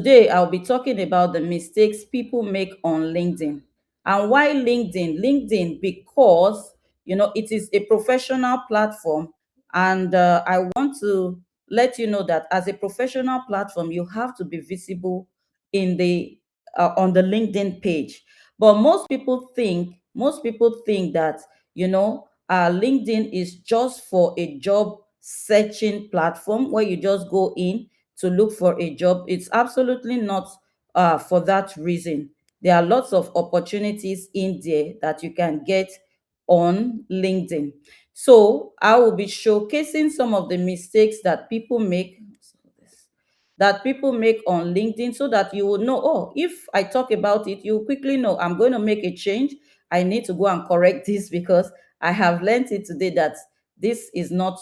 Today, I'll be talking about the mistakes people make on LinkedIn. And why LinkedIn? LinkedIn, because it is a professional platform, and I want to let you know that as a professional platform, you have to be visible in the on the LinkedIn page. But most people think that LinkedIn is just for a job searching platform where you just go in to look for a job. It's absolutely not for that reason. There are lots of opportunities in there that you can get on LinkedIn. So I will be showcasing some of the mistakes that people make on LinkedIn, so that you will know, oh, if I talk about it, you quickly know I'm going to make a change. I need to go and correct this because I have learned it today that this is not,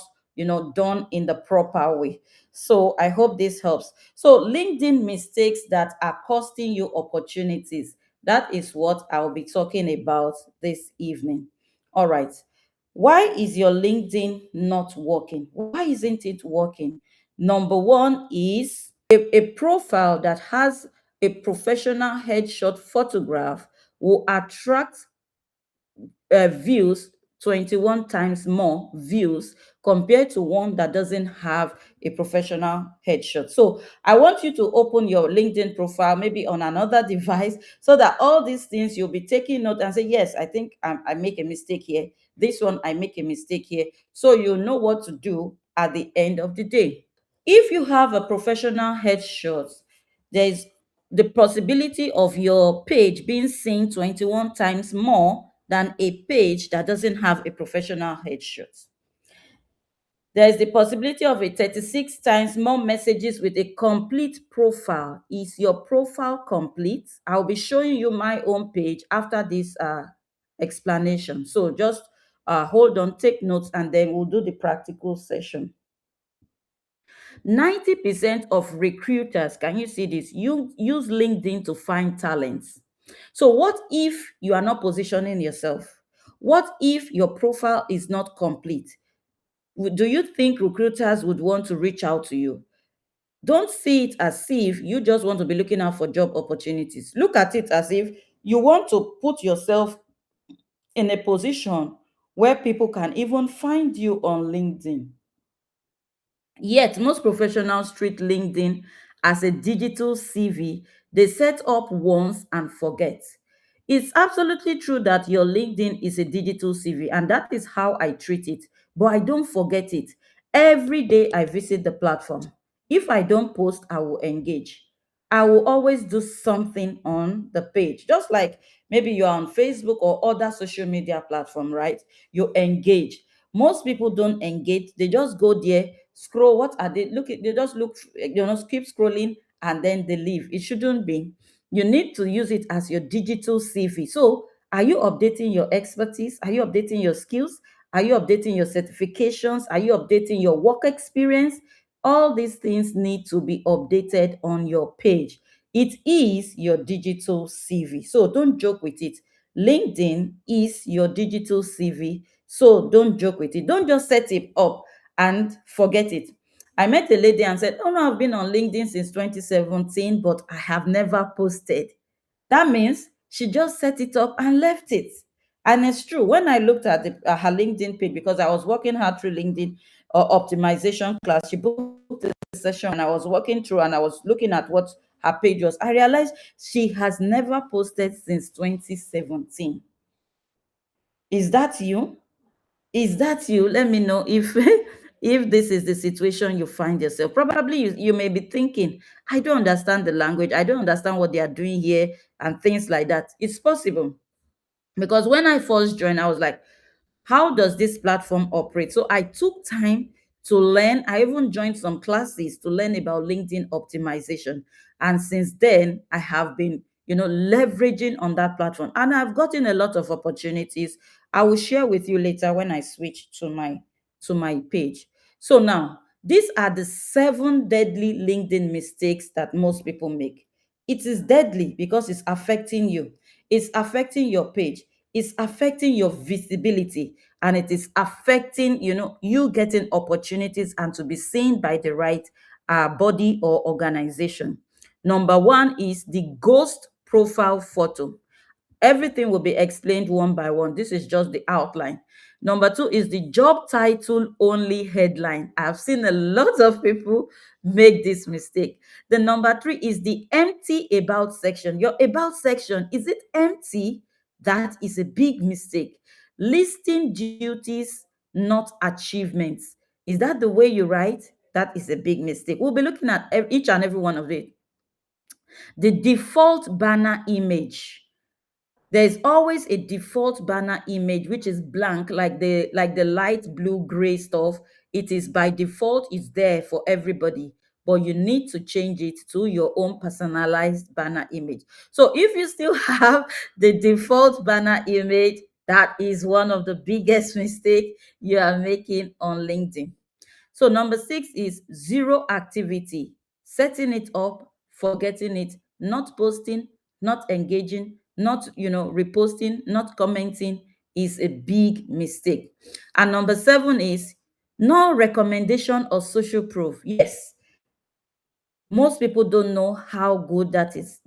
done in the proper way. So I hope this helps. So LinkedIn mistakes that are costing you opportunities. That is what I'll be talking about this evening. All right. Why is your LinkedIn not working? Why isn't it working? Number one is a profile that has a professional headshot photograph will attract views 21 times more views compared to one that doesn't have a professional headshot. So I want you to open your LinkedIn profile maybe on another device, so that all these things you'll be taking note and say, yes, I think I make a mistake here. This one, I make a mistake here. So you know what to do at the end of the day. If you have a professional headshot, there is the possibility of your page being seen 21 times more than a page that doesn't have a professional headshot. There is the possibility of a 36 times more messages with a complete profile. Is your profile complete? I'll be showing you my own page after this explanation. So just hold on, take notes, and then we'll do the practical session. 90% of recruiters, can you see this? You use LinkedIn to find talents. So, what if you are not positioning yourself? What if your profile is not complete? Do you think recruiters would want to reach out to you? Don't see it as if you just want to be looking out for job opportunities. Look at it as if you want to put yourself in a position where people can even find you on LinkedIn. Yet, most professionals treat LinkedIn as a digital CV they set up once and forget. It's absolutely true that your LinkedIn is a digital CV, and that is how I treat it. But I don't forget it. Every day I visit the platform. If I don't post, I will engage. I will always do something on the page. Just like maybe you're on Facebook or other social media platform, right? You engage. Most people don't engage. They just go there, scroll. What are they looking? They just look, keep scrolling and then they leave. It shouldn't be. You need to use it as your digital CV. So, are you updating your expertise? Are you updating your skills? Are you updating your certifications? Are you updating your work experience? All these things need to be updated on your page. It is your digital CV. So don't joke with it. LinkedIn is your digital CV. So don't joke with it. Don't just set it up and forget it. I met a lady and said, oh no, I've been on LinkedIn since 2017, but I have never posted. That means she just set it up and left it. And it's true. When I looked at her LinkedIn page, because I was working her through LinkedIn optimization class, she booked a session and I was working through and I was looking at what her page was. I realized she has never posted since 2017. Is that you? Is that you? Let me know if if this is the situation you find yourself. Probably you may be thinking, I don't understand the language, I don't understand what they are doing here, and things like that. It's possible, because when I first joined, I was like, how does this platform operate? So I took time to learn. I even joined some classes to learn about LinkedIn optimization. And since then, I have been, leveraging on that platform. And I've gotten a lot of opportunities. I will share with you later when I switch to my page. So now, these are the 7 deadly LinkedIn mistakes that most people make. It is deadly because it's affecting you. It's affecting your page. It's affecting your visibility, and it is affecting, you getting opportunities and to be seen by the right body or organization. Number one is the ghost profile photo. Everything will be explained one by one. This is just the outline. Number two is the job title only headline. I've seen a lot of people make this mistake. The number three is the empty about section. Your about section, is it empty? That is a big mistake. Listing duties, not achievements. Is that the way you write? That is a big mistake. We'll be looking at each and every one of it. The default banner image. There's always a default banner image which is blank, like the light blue gray stuff. It is by default, it's there for everybody, but you need to change it to your own personalized banner image. So if you still have the default banner image, that is one of the biggest mistake you are making on LinkedIn. So number six is zero activity, setting it up, forgetting it, not posting, not engaging, not reposting, not commenting is a big mistake. And number seven is no recommendation or social proof. Yes, most people don't know how good that is.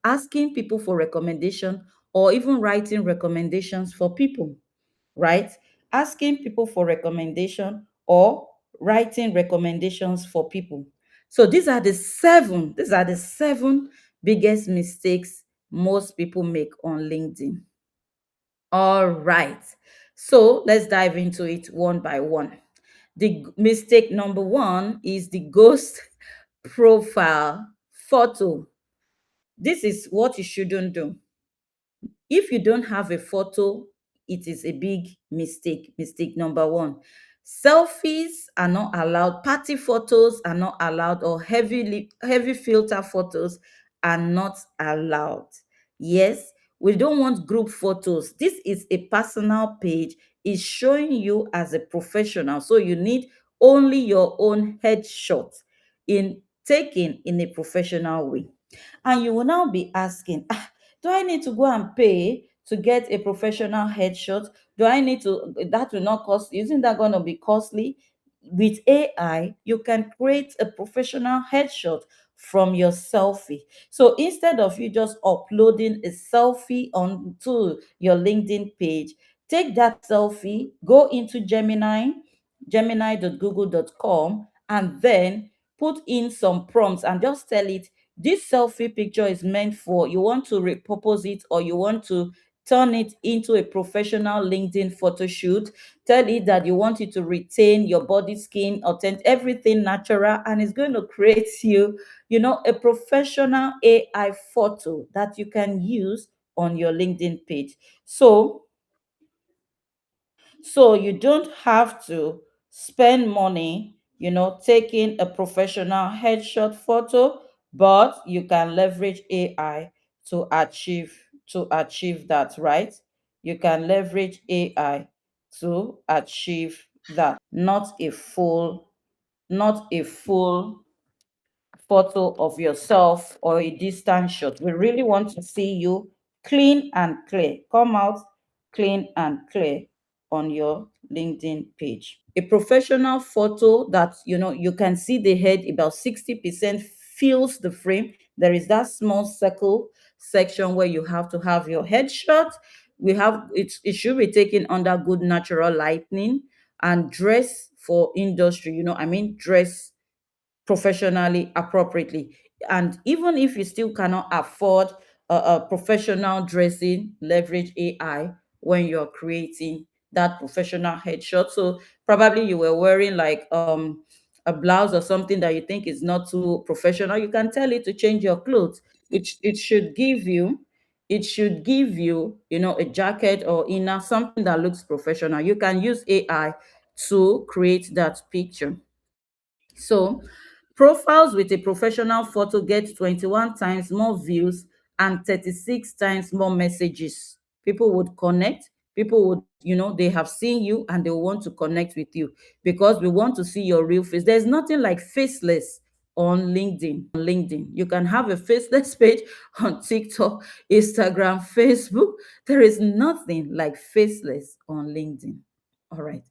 Asking people for recommendation or even writing recommendations for people, right? Asking people for recommendation or writing recommendations for people. So these are the seven biggest mistakes most people make on LinkedIn. All right. So let's dive into it one by one. The mistake number one is the ghost profile photo. This is what you shouldn't do. If you don't have a photo, it is a big mistake. Mistake number one. Selfies are not allowed, party photos are not allowed, or heavy filter photos are not allowed. Yes, we don't want group photos. This is a personal page. It's showing you as a professional. So you need only your own headshot in taken in a professional way. And you will now be asking, do I need to go and pay to get a professional headshot? Do I need to, that will not cost, isn't that going to be costly? With AI, you can create a professional headshot from your selfie. So instead of you just uploading a selfie onto your LinkedIn page, take that selfie, go into gemini.google.com, and then put in some prompts and just tell it, this selfie picture is meant for, you want to repurpose it or you want to turn it into a professional LinkedIn photo shoot. Tell it that you want it to retain your body, skin, authentic, everything natural, and it's going to create a professional AI photo that you can use on your LinkedIn page. So you don't have to spend money, taking a professional headshot photo, but you can leverage AI to achieve that, right? You can leverage AI to achieve that. Not a full photo of yourself or a distant shot. We really want to see you clean and clear. Come out clean and clear on your LinkedIn page. A professional photo that you can see the head about 60% fills the frame. There is that small circle section where you have to have your headshot. It should be taken under good natural lighting and dress for industry. Dress professionally appropriately. And even if you still cannot afford a professional dressing, leverage AI when you're creating that professional headshot. So probably you were wearing like a blouse or something that you think is not too professional. You can tell it to change your clothes. It should give you a jacket or inner, something that looks professional. You can use AI to create that picture. So profiles with a professional photo get 21 times more views and 36 times more messages. People would connect. People would, they have seen you and they want to connect with you because we want to see your real face. There's nothing like faceless on LinkedIn. You can have a faceless page on TikTok, Instagram, Facebook. There is nothing like faceless on LinkedIn. All right.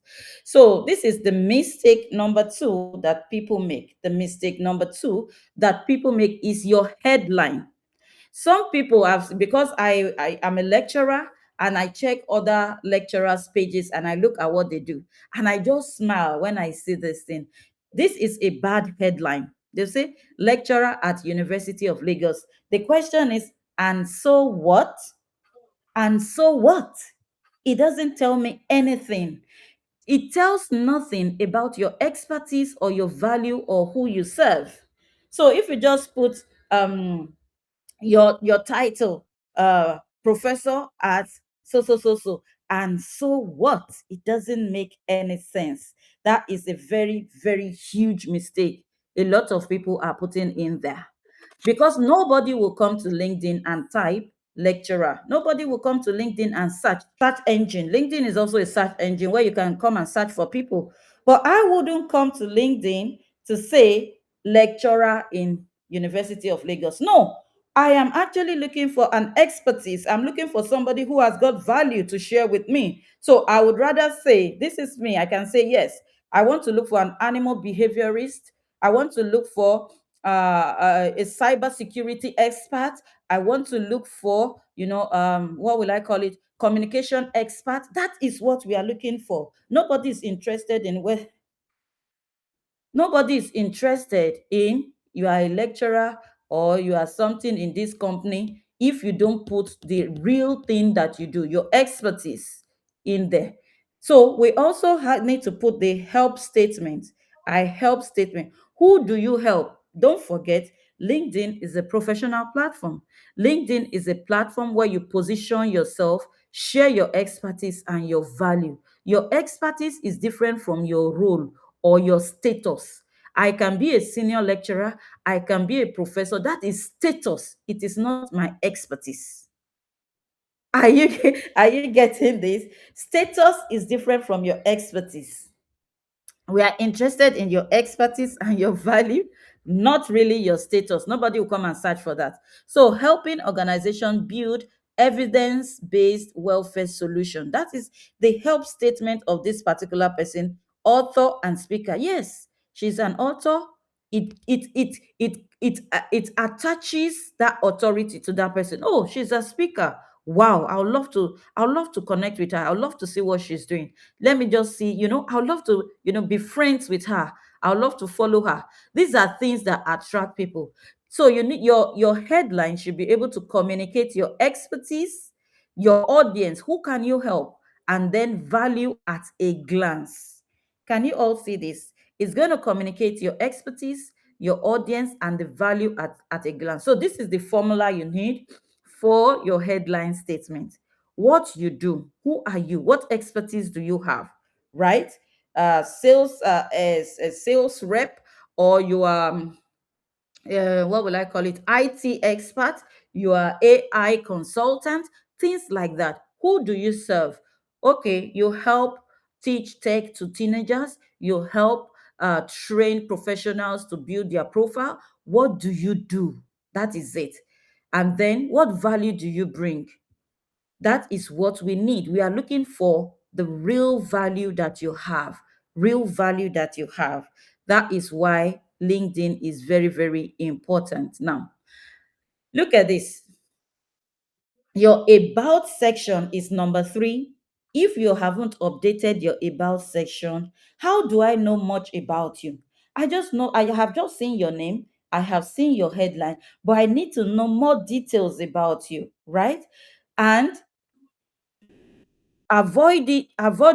So this is the mistake number two that people make. The mistake number two that people make is your headline. Some people have, because I am a lecturer and I check other lecturers' pages and I look at what they do. And I just smile when I see this thing. This is a bad headline. They say lecturer at University of Lagos. The question is, and so what? And so what? It doesn't tell me anything. It tells nothing about your expertise or your value or who you serve. So if you just put your title, professor at so, and so what, it doesn't make any sense. That is a very, very huge mistake a lot of people are putting in there, because nobody will come to LinkedIn and type lecturer. Nobody will come to LinkedIn and search engine. LinkedIn is also a search engine where you can come and search for people. But I wouldn't come to LinkedIn to say lecturer in University of Lagos. No, I am actually looking for an expertise. I'm looking for somebody who has got value to share with me. So I would rather say, this is me. I can say, yes, I want to look for an animal behaviorist. I want to look for a cybersecurity expert. I want to look for, what will I call it? Communication expert. That is what we are looking for. Nobody is interested in where Nobody is interested in you are a lecturer or you are something in this company if you don't put the real thing that you do, your expertise in there. So we also need to put the help statement. I help statement. Who do you help? Don't forget, LinkedIn is a professional platform. LinkedIn is a platform where you position yourself, share your expertise and your value. Your expertise is different from your role or your status. I can be a senior lecturer, I can be a professor. That is status. It is not my expertise. Are you are you getting this? Status is different from your expertise. We are interested in your expertise and your value, not really your status. Nobody will come and search for that. So helping organization build evidence-based welfare solution. That is the help statement of this particular person, author and speaker. Yes, she's an author. It attaches that authority to that person. Oh, she's a speaker. Wow, I would love to connect with her. I would love to see what she's doing. Let me just see, I would love to, be friends with her. I would love to follow her. These are things that attract people. So you need your headline should be able to communicate your expertise, your audience, who can you help, and then value at a glance. Can you all see this? It's going to communicate your expertise, your audience, and the value at a glance. So this is the formula you need for your headline statement. What you do, who are you, what expertise do you have, right? Sales, as a sales rep, or you are what will I call it? IT expert, you are AI consultant, things like that. Who do you serve? Okay, you help teach tech to teenagers, you help train professionals to build their profile. What do you do? That is it. And then what value do you bring? That is what we need. We are looking for the real value that you have, real value that you have. That is why LinkedIn is very, very important. Now, look at this. Your about section is number three. If you haven't updated your about section, how do I know much about you? I just know I have just seen your name, I have seen your headline, but I need to know more details about you, right? And avoid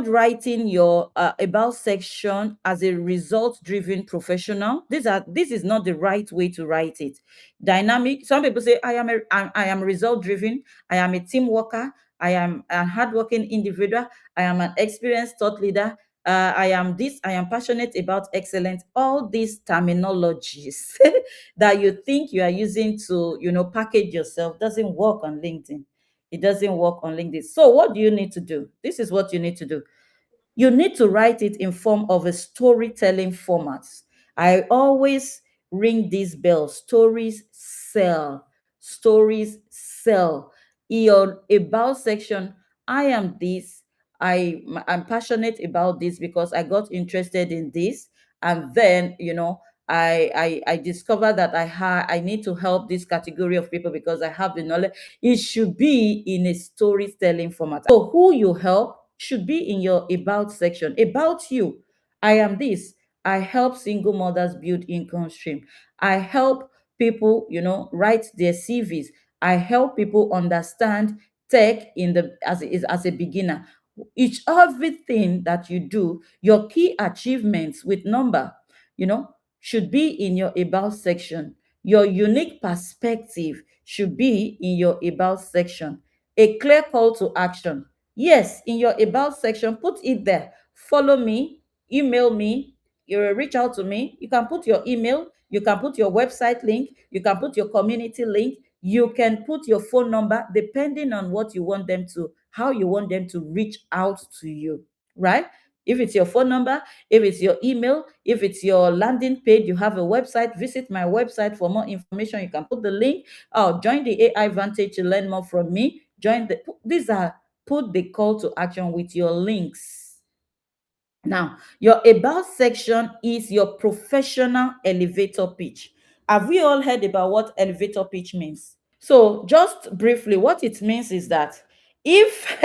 writing your about section as a result driven professional. This is not the right way to write it. Dynamic, some people say I am result driven, I am a team worker, I am a hardworking individual, I am an experienced thought leader, I am this, I am passionate about excellence. All these terminologies that you think you are using to package yourself doesn't work on LinkedIn. It doesn't work on LinkedIn. So what do you need to do? This is what you need to do. You need to write it in form of a storytelling format. I always ring these bells. Stories sell. Stories sell. In your about section, I am this. I'm passionate about this because I got interested in this, and then I discovered that I need to help this category of people because I have the knowledge. It should be in a storytelling format. So who you help should be in your about section. About you. I am this. I help single mothers build income stream. I help people, write their CVs. I help people understand tech in the as a beginner. Each everything that you do, your key achievements with number, should be in your about section. Your unique perspective should be in your about section. A clear call to action. Yes, in your about section, put it there. Follow me, email me, you reach out to me. You can put your email, you can put your website link, you can put your community link, you can put your phone number, depending on what you want them to, how you want them to reach out to you, right? If it's your phone number, if it's your email, if it's your landing page, you have a website, visit my website for more information. You can put the link, or join the AI Vantage to learn more from me. Put the call to action with your links. Now, your about section is your professional elevator pitch. Have we all heard about what elevator pitch means? So, just briefly, what it means is that if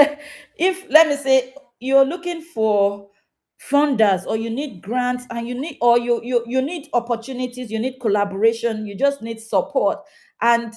if let me say you're looking for funders, or you need grants, and you need opportunities, you need collaboration, you just need support, and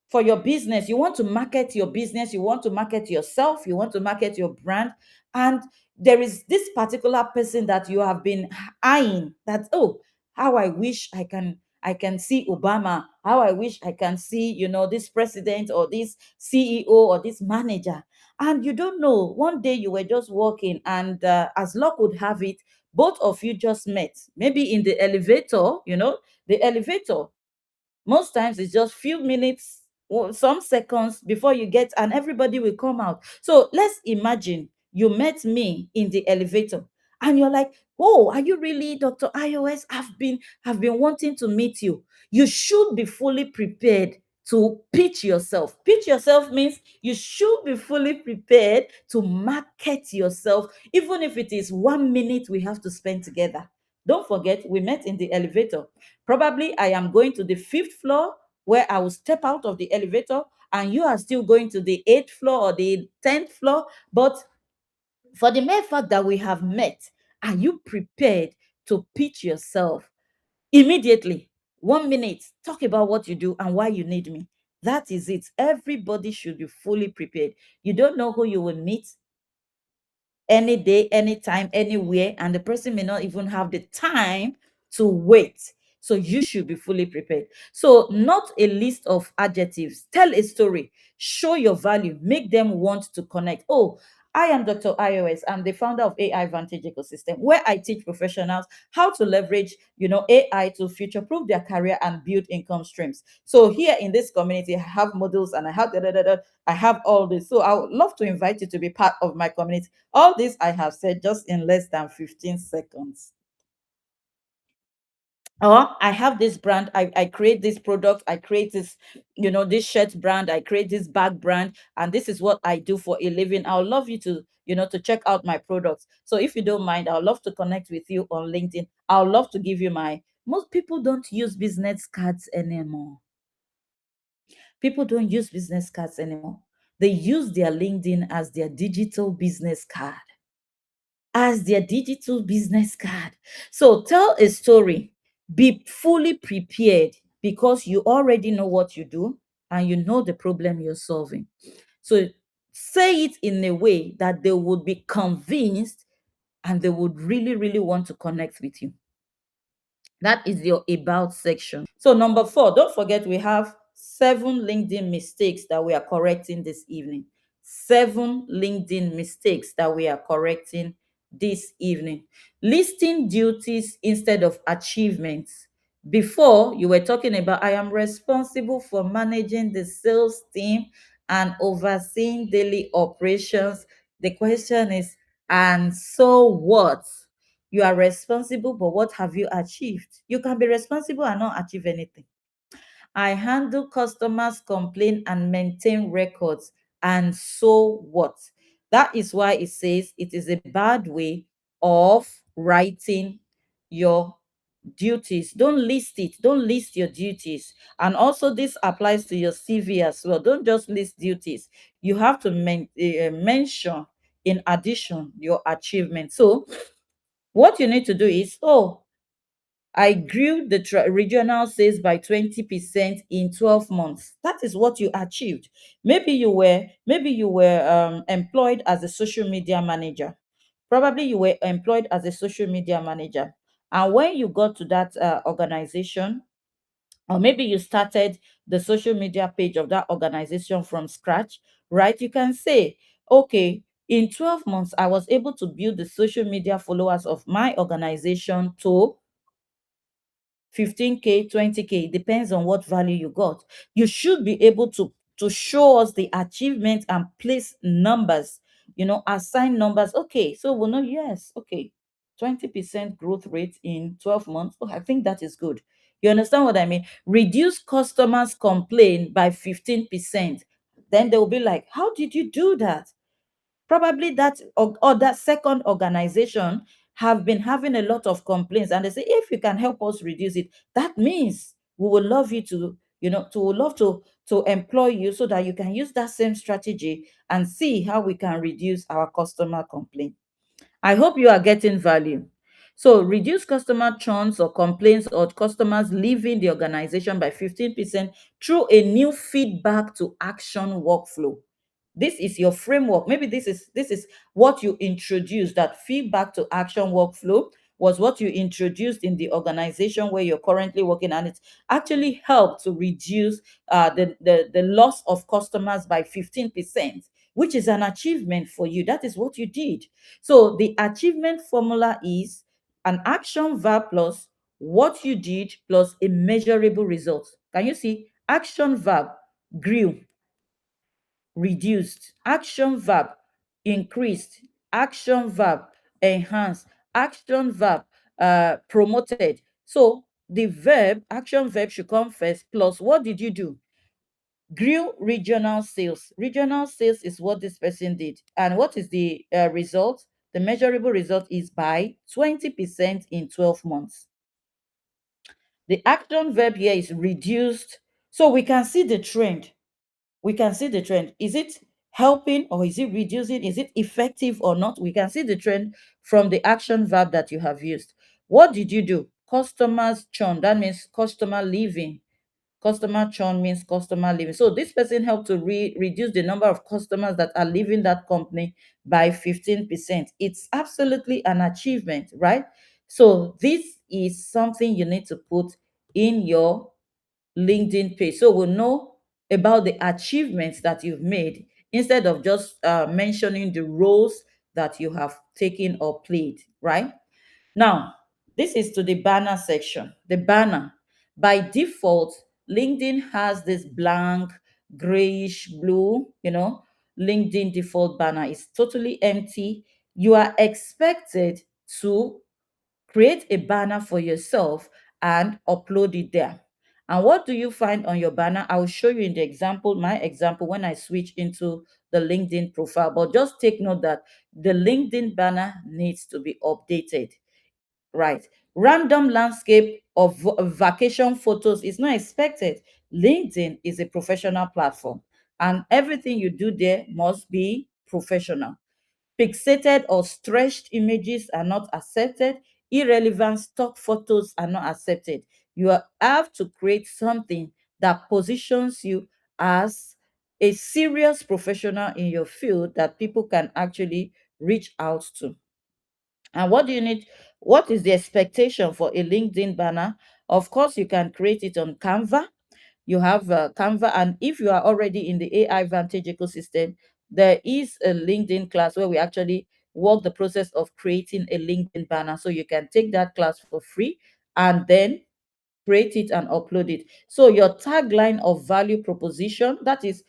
for your business, you want to market your business, you want to market yourself, you want to market your brand, and there is this particular person that you have been eyeing, that, oh, how I wish I can see Obama, how I wish I can see, this president, or this CEO, or this manager. And you don't know, one day you were just walking, and as luck would have it, both of you just met, maybe in the elevator. The elevator, most times it's just few minutes or some seconds before you get, and everybody will come out. So let's imagine you met me in the elevator, and you're like, oh, are you really Dr. iOS? I've been wanting to meet you. You should be fully prepared to pitch yourself. Pitch yourself means you should be fully prepared to market yourself, even if it is 1 minute we have to spend together. Don't forget, we met in the elevator. Probably I am going to the fifth floor, where I will step out of the elevator, and you are still going to the eighth floor or the 10th floor. But for the mere fact that we have met, are you prepared to pitch yourself immediately? 1 minute, talk about what you do and why you need me. That is it. Everybody should be fully prepared. You don't know who you will meet any day, anytime, anywhere, and the person may not even have the time to wait. So you should be fully prepared. So, not a list of adjectives. Tell a story, show your value, make them want to connect. Oh, I am Dr. iOS. I'm the founder of AI Vantage Ecosystem, where I teach professionals how to leverage, AI to future-proof their career and build income streams. So here in this community, I have models, and I have I have all this. So I would love to invite you to be part of my community. All this I have said just in less than 15 seconds. Or I have this brand, I create this product, I create this, this shirt brand, I create this bag brand, and this is what I do for a living. I would love you to, to check out my products. So if you don't mind, I would love to connect with you on LinkedIn. I would love to give you my, most people don't use business cards anymore. People don't use business cards anymore. They use their LinkedIn as their digital business card. So tell a story. Be fully prepared, because you already know what you do, and you know the problem you're solving. So say it in a way that they would be convinced, and they would really, really want to connect with you. That is your about section. So, number 4, don't forget we have 7 LinkedIn mistakes that we are correcting this evening. 7 LinkedIn mistakes that we are correcting this evening. Listing duties instead of achievements. Before, you were talking about, I am responsible for managing the sales team and overseeing daily operations. The question is, and so what? You are responsible, but what have you achieved? You can be responsible and not achieve anything. I handle customers' complaint and maintain records. And so what? That is why it says it is a bad way of writing your duties. Don't list it. Don't list your duties. And also, this applies to your CV as well. Don't just list duties. You have to mention, in addition, your achievement. So, what you need to do is, oh, I grew the regional sales by 20% in 12 months. That is what you achieved. Maybe you were employed as a social media manager. Probably you were employed as a social media manager. And when you got to that organization, or maybe you started the social media page of that organization from scratch, right? You can say, okay, in 12 months, I was able to build the social media followers of my organization to 15K, 20K, depends on what value you got. You should be able to show us the achievement and place numbers, assign numbers. Okay, so we'll know, yes, okay, 20% growth rate in 12 months. Oh, I think that is good. You understand what I mean? Reduce customers complaint by 15%. Then they'll be like, how did you do that? Probably or that second organization have been having a lot of complaints, and they say, if you can help us reduce it, that means we would love you to, love to employ you, so that you can use that same strategy and see how we can reduce our customer complaint. I hope you are getting value. So reduce customer churns or complaints or customers leaving the organization by 15% through a new feedback to action workflow. This is your framework. Maybe this is what you introduced. That feedback to action workflow was what you introduced in the organization where you're currently working, and it actually helped to reduce the loss of customers by 15%, which is an achievement for you. That is what you did. So the achievement formula is an action verb plus what you did plus a measurable result. Can you see? Action verb grew, reduced, action verb increased, action verb enhanced, action verb promoted. So the action verb should come first, plus what did you do? Grew regional sales. Regional sales is what this person did. And what is the result? The measurable result is by 20% in 12 months. The action verb here is reduced. So we can see the trend. We can see the trend. Is it helping or is it reducing? Is it effective or not? We can see the trend from the action verb that you have used. What did you do? Customers churn. That means customer leaving. Customer churn means customer leaving. So this person helped to reduce the number of customers that are leaving that company by 15%. It's absolutely an achievement, right? So this is something you need to put in your LinkedIn page, so we'll know about the achievements that you've made, instead of just mentioning the roles that you have taken or played, right? Now, this is to the banner section. The banner, by default, LinkedIn has this blank grayish blue, LinkedIn default banner is totally empty. You are expected to create a banner for yourself and upload it there. And what do you find on your banner? I'll show you in the example, my example, when I switch into the LinkedIn profile. But just take note that the LinkedIn banner needs to be updated, right? Random landscape of vacation photos is not expected. LinkedIn is a professional platform, and everything you do there must be professional. Pixelated or stretched images are not accepted. Irrelevant stock photos are not accepted. Have to create something that positions you as a serious professional in your field that people can actually reach out to. And what do you need? What is the expectation for a LinkedIn banner? Of course, you can create it on Canva. You have Canva, and if you are already in the AI Vantage ecosystem, there is a LinkedIn class where we actually walk the process of creating a LinkedIn banner. So you can take that class for free and then create it and upload it. So your tagline of value proposition, that is,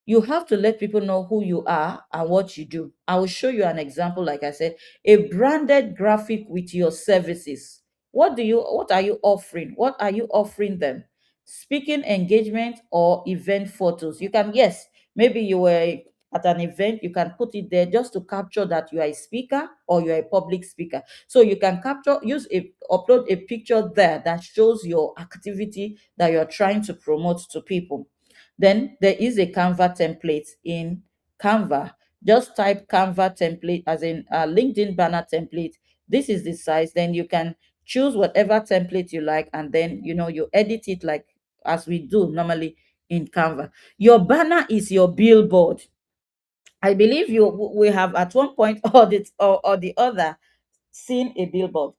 you have to let people know who you are and what you do. I will show you an example. Like I said, a branded graphic with your services. What are you offering? What are you offering them? Speaking engagement or event photos. You can, yes, maybe you were at an event, you can put it there just to capture that you are a speaker or you are a public speaker. So you can upload a picture there that shows your activity that you're trying to promote to people. Then there is a Canva template in Canva. Just type Canva template as in a LinkedIn banner template. This is the size. Then you can choose whatever template you like, and then you edit it like as we do normally in Canva. Your banner is your billboard. I believe we have at one point or the other seen a billboard.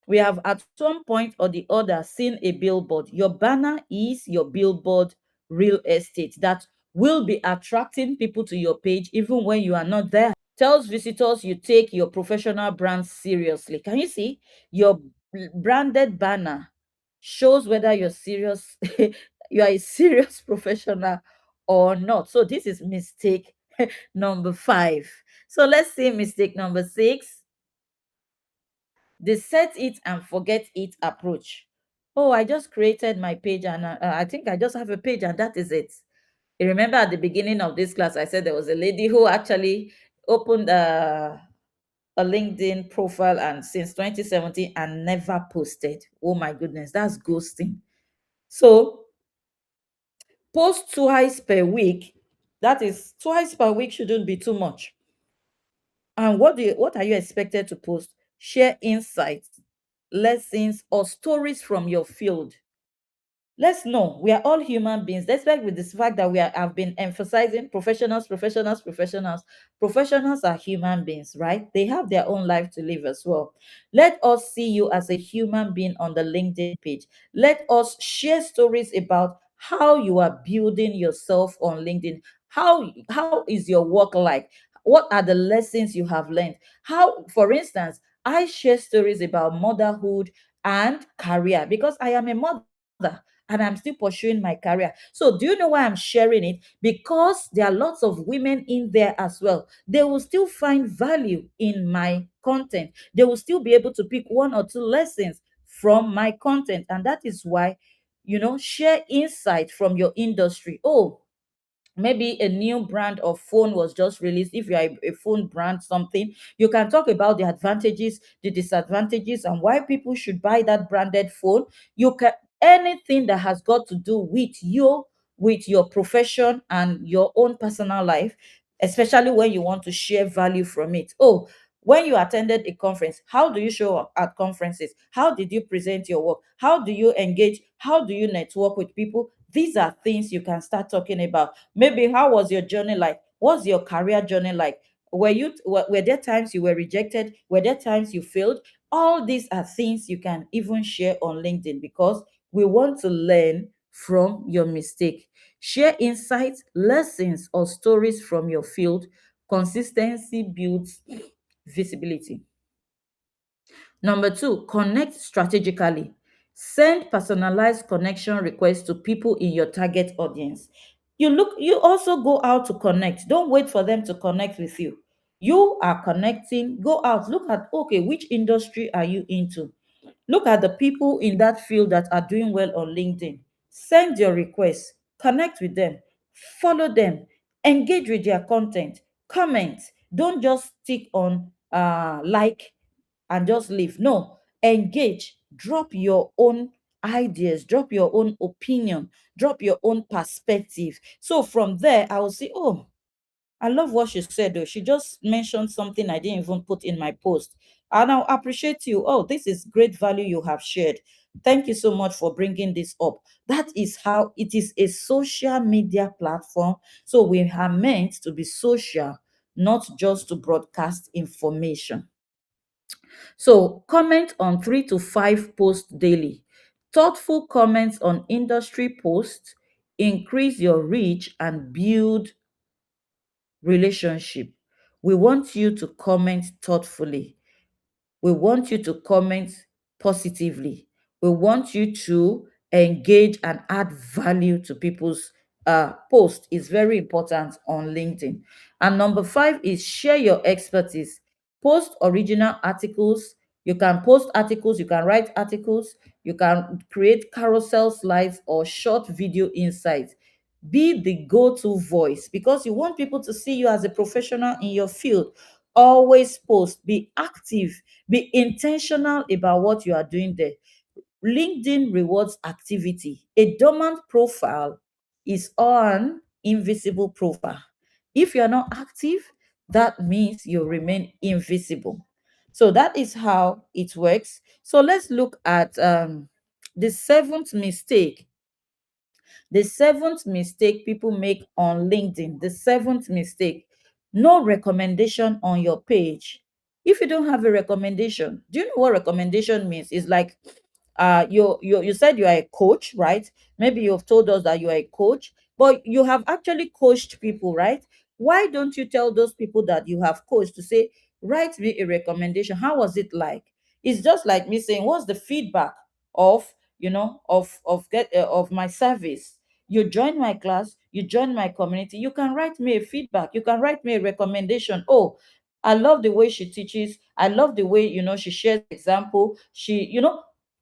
We have at some point or the other seen a billboard. Your banner is your billboard real estate that will be attracting people to your page even when you are not there. Tells visitors you take your professional brand seriously. Can you see? Your branded banner shows whether you're serious, you are a serious professional or not. So this is mistake number 5. So let's see mistake number 6, the set it and forget it approach. Oh, I just created my page and I think I just have a page and that is it. You remember at the beginning of this class, I said there was a lady who actually opened a LinkedIn profile and since 2017 and never posted. Oh my goodness, that's ghosting. So post twice per week. That is twice per week shouldn't be too much. And what are you expected to post? Share insights, lessons, or stories from your field. Let's know we are all human beings. Despite with this fact that have been emphasizing professionals, professionals, professionals. Professionals are human beings, right? They have their own life to live as well. Let us see you as a human being on the LinkedIn page. Let us share stories about how you are building yourself on LinkedIn. How is your work like? What are the lessons you have learned? How, for instance, I share stories about motherhood and career because I am a mother and I'm still pursuing my career. So, do you know why I'm sharing it? Because there are lots of women in there as well. They will still find value in my content. They will still be able to pick one or two lessons from my content. And that is why, share insight from your industry. Oh, maybe a new brand of phone was just released. If you are a phone brand something, you can talk about the advantages, the disadvantages, and why people should buy that branded phone. You can anything that has got to do with your profession and your own personal life, especially when you want to share value from it. Oh, when you attended a conference, how do you show up at conferences? How did you present your work? How do you engage? How do you network with people? These are things you can start talking about. Maybe how was your journey like? What's your career journey like? Were there times you were rejected? Were there times you failed? All these are things you can even share on LinkedIn because we want to learn from your mistake. Share insights, lessons, or stories from your field. Consistency builds visibility. Number 2, connect strategically. Send personalized connection requests to people in your target audience. You also go out to connect. Don't wait for them to connect with you. You are connecting, go out, look at, okay, which industry are you into? Look at the people in that field that are doing well on LinkedIn. Send your requests, connect with them, follow them, engage with their content, comment. Don't just stick on like and just leave. No, engage, drop your own ideas, drop your own opinion, drop your own perspective. So from there, I will say, oh, I love what she said, though. She just mentioned something I didn't even put in my post. And I appreciate you. Oh, this is great value you have shared. Thank you so much for bringing this up. That is how it is a social media platform. So we are meant to be social, not just to broadcast information. So comment on 3 to 5 posts daily. Thoughtful comments on industry posts increase your reach and build relationship. We want you to comment thoughtfully. We want you to comment positively. We want you to engage and add value to people's post. Is very important on LinkedIn. And number 5 is share your expertise. Post original articles. You can post articles, you can write articles, you can create carousel slides or short video insights. Be the go-to voice because you want people to see you as a professional in your field. Always post, be active, be intentional about what you are doing there. LinkedIn rewards activity. A dormant profile is an invisible profile. If you are not active, that means you remain invisible. So that is how it works. So let's look at the seventh mistake. The seventh mistake people make on LinkedIn, the seventh mistake, no recommendation on your page. If you don't have a recommendation, do you know what recommendation means? It's like you said you are a coach, right? Maybe you've told us that you are a coach, but you have actually coached people, right? Why don't you tell those people that you have coached to say, write me a recommendation? How was it like? It's just like me saying, what's the feedback of of my service? You join my class, you join my community, you can write me a feedback, you can write me a recommendation. Oh, I love the way she teaches, I love the way she shares example.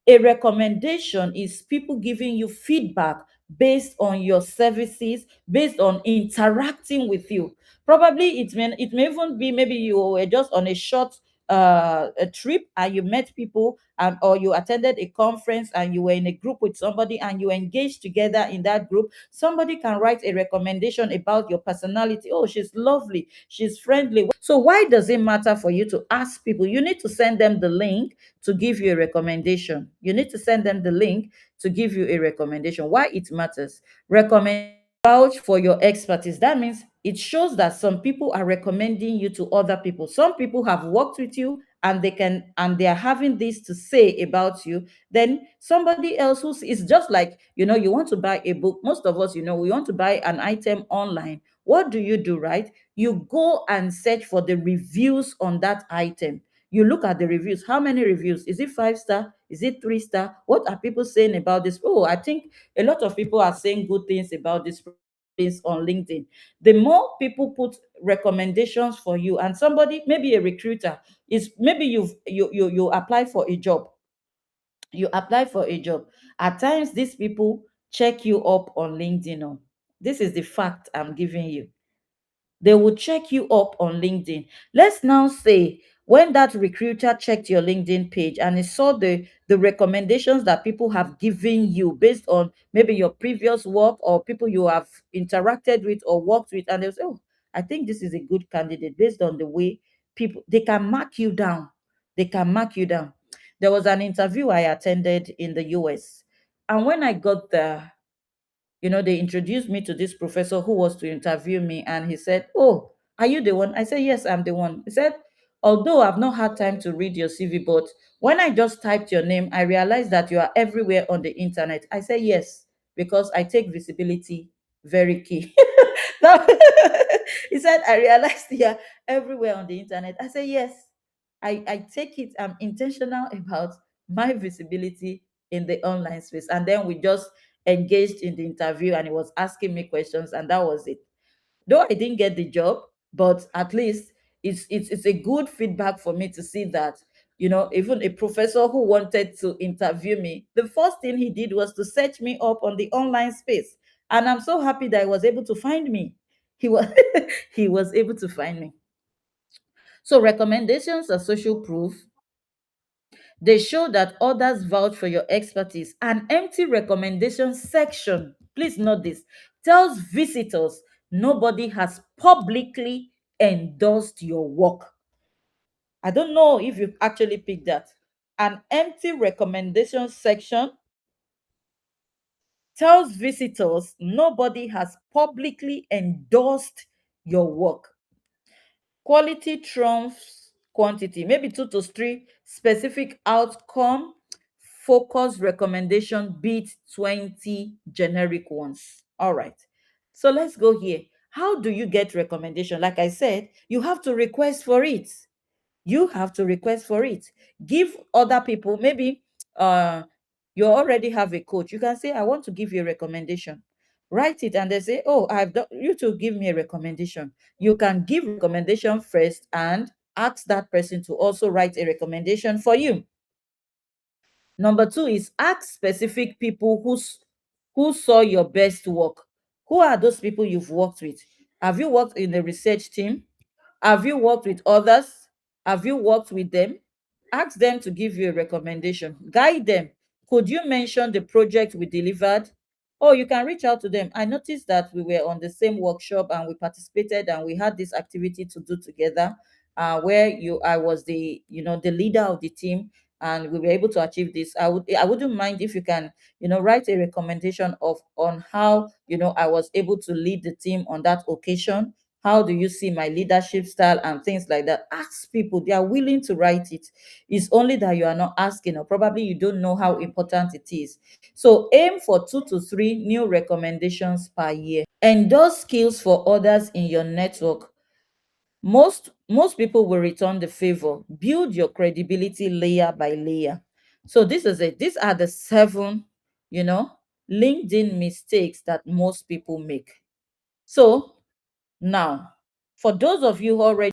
A recommendation is people giving you feedback based on your services, based on interacting with you. Probably it may even be, maybe you were just on a short a trip and you met people, or you attended a conference and you were in a group with somebody and you engaged together in that group. Somebody can write a recommendation about your personality. Oh, she's lovely, she's friendly. So why does it matter for you to ask people? You need to send them the link to give you a recommendation. You need to send them the link to give you a recommendation. Why it matters? Recommend, vouch for your expertise. That means it shows that some people are recommending you to other people. Some people have worked with you and they are having this to say about you. Then somebody else who is just like, you want to buy a book. Most of us, we want to buy an item online. What do, right? You go and search for the reviews on that item. You look at the reviews. How many reviews? Is it 5 star? Is it 3 star? What are people saying about this? Oh, I think a lot of people are saying good things about this things on LinkedIn. The more people put recommendations for you, and somebody, maybe a recruiter, is maybe you apply for a job. You apply for a job. At times, these people check you up on LinkedIn. Oh. This is the fact I'm giving you. They will check you up on LinkedIn. Let's now say when that recruiter checked your LinkedIn page and he saw the recommendations that people have given you based on maybe your previous work or people you have interacted with or worked with, and they say, oh, I think this is a good candidate based on the way people, they can mark you down. They can mark you down. There was an interview I attended in the US. And when I got there, they introduced me to this professor who was to interview me, and he said, oh, are you the one? I said, yes, I'm the one. He said, although I've not had time to read your CV, but when I just typed your name, I realized that you are everywhere on the internet. I said, yes, because I take visibility very key. Now, he said, I realized you're everywhere on the internet. I said, yes, I take it, I'm intentional about my visibility in the online space. And then we just engaged in the interview and he was asking me questions, and that was it. Though I didn't get the job, but at least it's a good feedback for me to see that, even a professor who wanted to interview me, the first thing he did was to search me up on the online space. And I'm so happy that he was able to find me. He was he was able to find me. So recommendations are social proof. They show that others vouch for your expertise. An empty recommendation section, please note this, tells visitors nobody has publicly endorsed your work. I don't know if you've actually picked that. An empty recommendation section tells visitors nobody has publicly endorsed your work. Quality trumps quantity, maybe two to three specific outcome focused recommendation beat 20 generic ones. All right. So let's go here. How do you get recommendation? Like I said, you have to request for it. You have to request for it. Give other people, maybe uh you already have a coach. You can say, I want to give you a recommendation. Write it, and they say, oh, I've done you to give me a recommendation. You can give recommendation first and ask that person to also write a recommendation for you. Number two is ask specific people who saw your best work. Who are those people you've worked with? Have you worked in the research team? Have you worked with others? Have you worked with them? Ask them to give you a recommendation. Guide them. Could you mention the project we delivered? Or you can reach out to them. I noticed that we were on the same workshop and we participated and we had this activity to do together, where I was the, the leader of the team, and we were able to achieve this. I wouldn't mind if you can, write a recommendation of on how, I was able to lead the team on that occasion. How do you see my leadership style and things like that? Ask people. They are willing to write it. It's only that you are not asking, or probably you don't know how important it is. So aim for 2 to 3 new recommendations per year. Endorse skills for others in your network. Most people will return the favor. Build your credibility layer by layer. So this is it. These are the 7, you know, LinkedIn mistakes that most people make. So now, for those of you who already